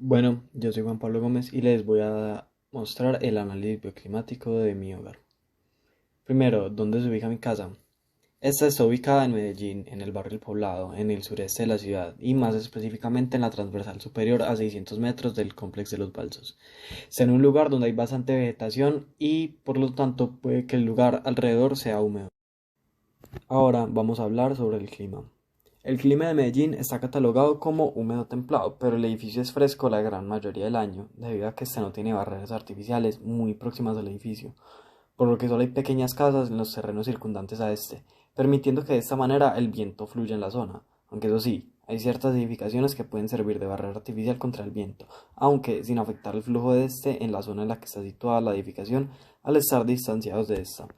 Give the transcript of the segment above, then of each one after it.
Bueno, yo soy Juan Pablo Gómez y les voy a mostrar el análisis bioclimático de mi hogar. Primero, ¿dónde se ubica mi casa? Esta está ubicada en Medellín, en el barrio El Poblado, en el sureste de la ciudad y más específicamente en la transversal superior a 600 metros del complejo de los Balsos. Está en un lugar donde hay bastante vegetación y por lo tanto puede que el lugar alrededor sea húmedo. Ahora vamos a hablar sobre el clima. El clima de Medellín está catalogado como húmedo templado, pero el edificio es fresco la gran mayoría del año, debido a que este no tiene barreras artificiales muy próximas al edificio, por lo que solo hay pequeñas casas en los terrenos circundantes a este, permitiendo que de esta manera el viento fluya en la zona. Aunque eso sí, hay ciertas edificaciones que pueden servir de barrera artificial contra el viento, aunque sin afectar el flujo de este en la zona en la que está situada la edificación al estar distanciados de esta.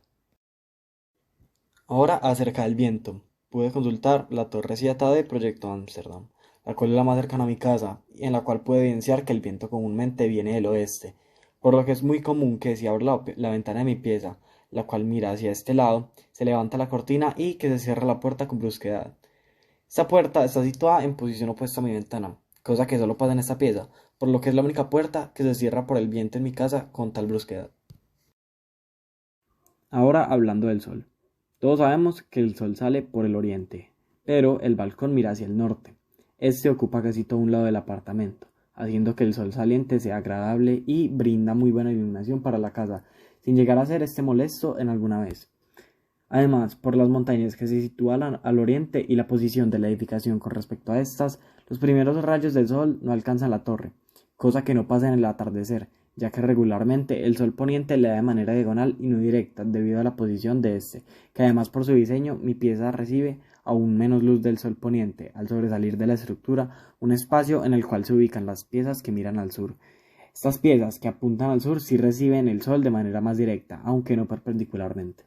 Ahora acerca del viento. Pude consultar la Torre 7 de Proyecto Amsterdam, la cual es la más cercana a mi casa, y en la cual pude evidenciar que el viento comúnmente viene del oeste, por lo que es muy común que si abro la ventana de mi pieza, la cual mira hacia este lado, se levanta la cortina y que se cierra la puerta con brusquedad. Esta puerta está situada en posición opuesta a mi ventana, cosa que solo pasa en esta pieza, por lo que es la única puerta que se cierra por el viento en mi casa con tal brusquedad. Ahora hablando del sol. Todos sabemos que el sol sale por el oriente, pero el balcón mira hacia el norte. Este ocupa casi todo un lado del apartamento, haciendo que el sol saliente sea agradable y brinda muy buena iluminación para la casa, sin llegar a ser molesto en alguna vez. Además, por las montañas que se sitúan al oriente y la posición de la edificación con respecto a estas, los primeros rayos del sol no alcanzan la torre, cosa que no pasa en el atardecer, ya que regularmente el sol poniente le da de manera diagonal y no directa debido a la posición de este, que además por su diseño mi pieza recibe aún menos luz del sol poniente, al sobresalir de la estructura un espacio en el cual se ubican las piezas que miran al sur. Estas piezas que apuntan al sur sí reciben el sol de manera más directa, aunque no perpendicularmente.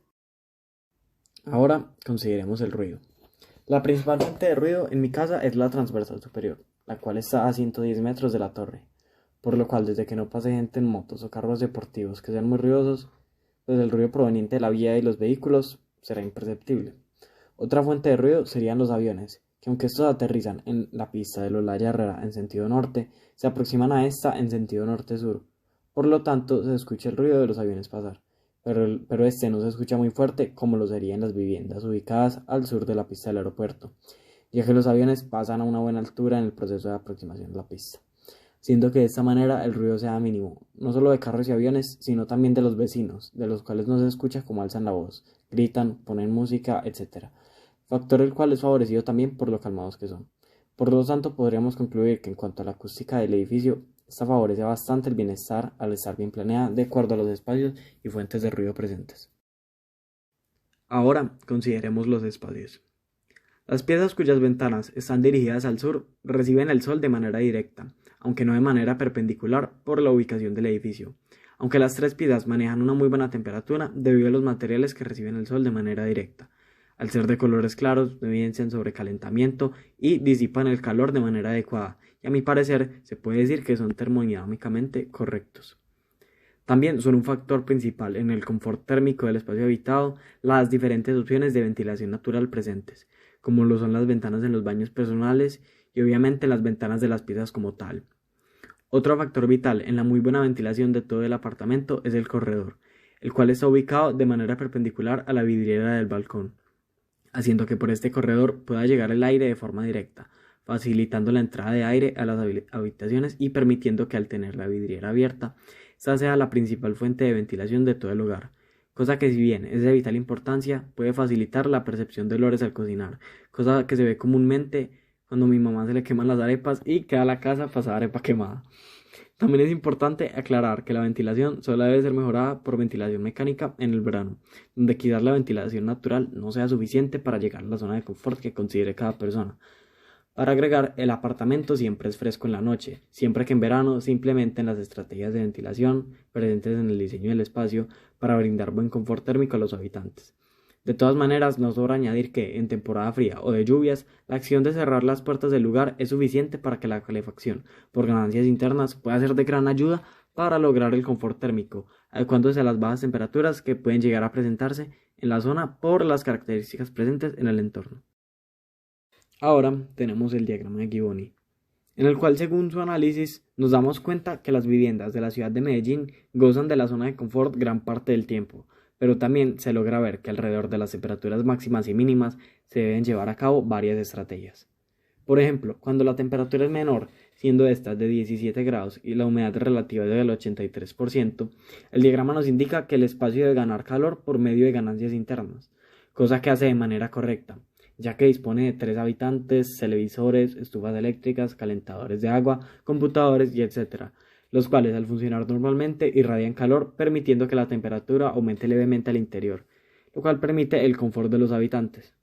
Ahora consideremos el ruido. La principal fuente de ruido en mi casa es la transversal superior, la cual está a 110 metros de la torre, por lo cual desde que no pase gente en motos o carros deportivos que sean muy ruidosos, pues el ruido proveniente de la vía y los vehículos será imperceptible. Otra fuente de ruido serían los aviones, que aunque estos aterrizan en la pista de Olaya Herrera en sentido norte, se aproximan a esta en sentido norte-sur. Por lo tanto, se escucha el ruido de los aviones pasar, pero este no se escucha muy fuerte como lo sería en las viviendas ubicadas al sur de la pista del aeropuerto, ya que los aviones pasan a una buena altura en el proceso de aproximación a la pista, siendo que de esta manera el ruido sea mínimo, no solo de carros y aviones, sino también de los vecinos, de los cuales no se escucha cómo alzan la voz, gritan, ponen música, etc., factor el cual es favorecido también por lo calmados que son. Por lo tanto, podríamos concluir que en cuanto a la acústica del edificio, esta favorece bastante el bienestar al estar bien planeada de acuerdo a los espacios y fuentes de ruido presentes. Ahora consideremos los espacios. Las piezas cuyas ventanas están dirigidas al sur reciben el sol de manera directa, aunque no de manera perpendicular por la ubicación del edificio, aunque las tres piezas manejan una muy buena temperatura debido a los materiales que reciben el sol de manera directa. Al ser de colores claros, no evidencian sobrecalentamiento y disipan el calor de manera adecuada, y a mi parecer se puede decir que son termodinámicamente correctos. También son un factor principal en el confort térmico del espacio habitado las diferentes opciones de ventilación natural presentes, como lo son las ventanas en los baños personales y obviamente las ventanas de las piezas como tal. Otro factor vital en la muy buena ventilación de todo el apartamento es el corredor, el cual está ubicado de manera perpendicular a la vidriera del balcón, haciendo que por este corredor pueda llegar el aire de forma directa, facilitando la entrada de aire a las habitaciones y permitiendo que al tener la vidriera abierta, esta sea la principal fuente de ventilación de todo el hogar, cosa que si bien es de vital importancia, puede facilitar la percepción de olores al cocinar, cosa que se ve comúnmente cuando a mi mamá se le queman las arepas y queda la casa pasada arepa quemada. También es importante aclarar que la ventilación solo debe ser mejorada por ventilación mecánica en el verano, donde quizás la ventilación natural no sea suficiente para llegar a la zona de confort que considere cada persona. Para agregar, el apartamento siempre es fresco en la noche, siempre que en verano se implementen las estrategias de ventilación presentes en el diseño del espacio para brindar buen confort térmico a los habitantes. De todas maneras, no sobra añadir que, en temporada fría o de lluvias, la acción de cerrar las puertas del lugar es suficiente para que la calefacción, por ganancias internas, pueda ser de gran ayuda para lograr el confort térmico, adecuándose a las bajas temperaturas que pueden llegar a presentarse en la zona por las características presentes en el entorno. Ahora tenemos el diagrama de Giboni. en el cual, según su análisis, nos damos cuenta que las viviendas de la ciudad de Medellín gozan de la zona de confort gran parte del tiempo, pero también se logra ver que alrededor de las temperaturas máximas y mínimas se deben llevar a cabo varias estrategias. Por ejemplo, cuando la temperatura es menor, siendo esta de 17 grados y la humedad relativa del 83%, el diagrama nos indica que el espacio debe ganar calor por medio de ganancias internas, cosa que hace de manera correcta, ya que dispone de 3 habitantes, televisores, estufas eléctricas, calentadores de agua, computadores y etc., los cuales al funcionar normalmente irradian calor, permitiendo que la temperatura aumente levemente al interior, lo cual permite el confort de los habitantes.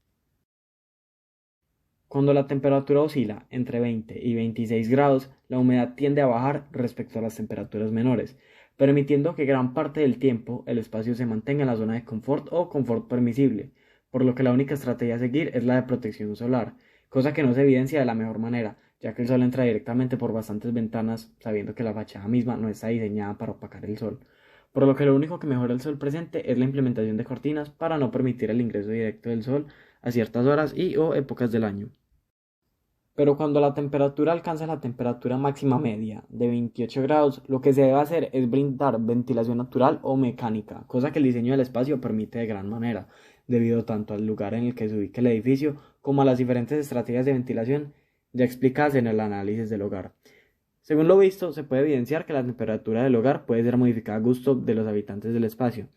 Cuando la temperatura oscila entre 20 y 26 grados, la humedad tiende a bajar respecto a las temperaturas menores, permitiendo que gran parte del tiempo el espacio se mantenga en la zona de confort o confort permisible, por lo que la única estrategia a seguir es la de protección solar, cosa que no se evidencia de la mejor manera, ya que el sol entra directamente por bastantes ventanas, sabiendo que la fachada misma no está diseñada para opacar el sol, por lo que lo único que mejora el sol presente es la implementación de cortinas para no permitir el ingreso directo del sol a ciertas horas y o épocas del año. Pero cuando la temperatura alcanza la temperatura máxima media de 28 grados, lo que se debe hacer es brindar ventilación natural o mecánica, cosa que el diseño del espacio permite de gran manera, debido tanto al lugar en el que se ubique el edificio como a las diferentes estrategias de ventilación ya explicadas en el análisis del hogar. Según lo visto, se puede evidenciar que la temperatura del hogar puede ser modificada a gusto de los habitantes del espacio,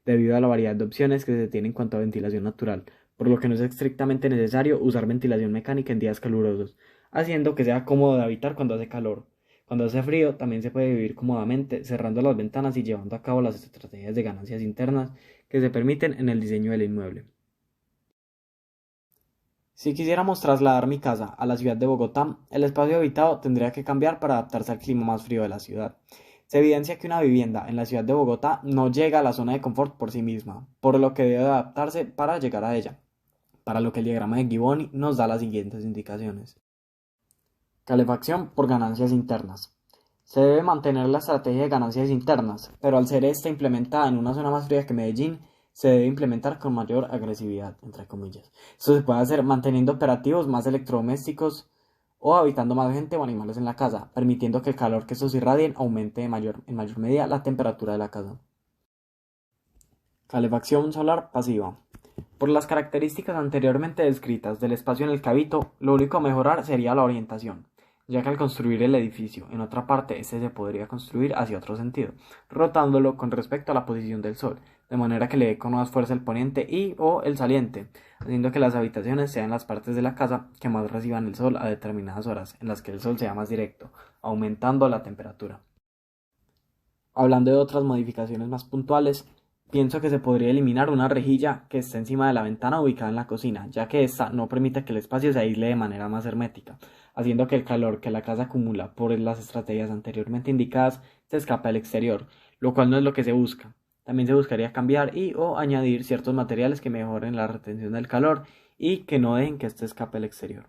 debido a la variedad de opciones que se tiene en cuanto a ventilación natural, por lo que no es estrictamente necesario usar ventilación mecánica en días calurosos, haciendo que sea cómodo de habitar cuando hace calor. Cuando hace frío, también se puede vivir cómodamente cerrando las ventanas y llevando a cabo las estrategias de ganancias internas que se permiten en el diseño del inmueble. Si quisiéramos trasladar mi casa a la ciudad de Bogotá, el espacio habitado tendría que cambiar para adaptarse al clima más frío de la ciudad. Se evidencia que una vivienda en la ciudad de Bogotá no llega a la zona de confort por sí misma, por lo que debe adaptarse para llegar a ella, para lo que el diagrama de Givoni nos da las siguientes indicaciones. Calefacción por ganancias internas. Se debe mantener la estrategia de ganancias internas, pero al ser esta implementada en una zona más fría que Medellín, se debe implementar con mayor agresividad, entre comillas. Esto se puede hacer manteniendo operativos más electrodomésticos o habitando más gente o animales en la casa, permitiendo que el calor que estos irradien aumente en mayor medida la temperatura de la casa. Calefacción solar pasiva. Por las características anteriormente descritas del espacio en el que habito, lo único a mejorar sería la orientación, ya que al construir el edificio en otra parte, este se podría construir hacia otro sentido, rotándolo con respecto a la posición del sol, de manera que le dé con más fuerza el poniente y o el saliente, haciendo que las habitaciones sean las partes de la casa que más reciban el sol a determinadas horas, en las que el sol sea más directo, aumentando la temperatura. Hablando de otras modificaciones más puntuales, pienso que se podría eliminar una rejilla que está encima de la ventana ubicada en la cocina, ya que esta no permite que el espacio se aísle de manera más hermética, haciendo que el calor que la casa acumula por las estrategias anteriormente indicadas se escape al exterior, lo cual no es lo que se busca. También se buscaría cambiar y o añadir ciertos materiales que mejoren la retención del calor y que no dejen que este escape al exterior.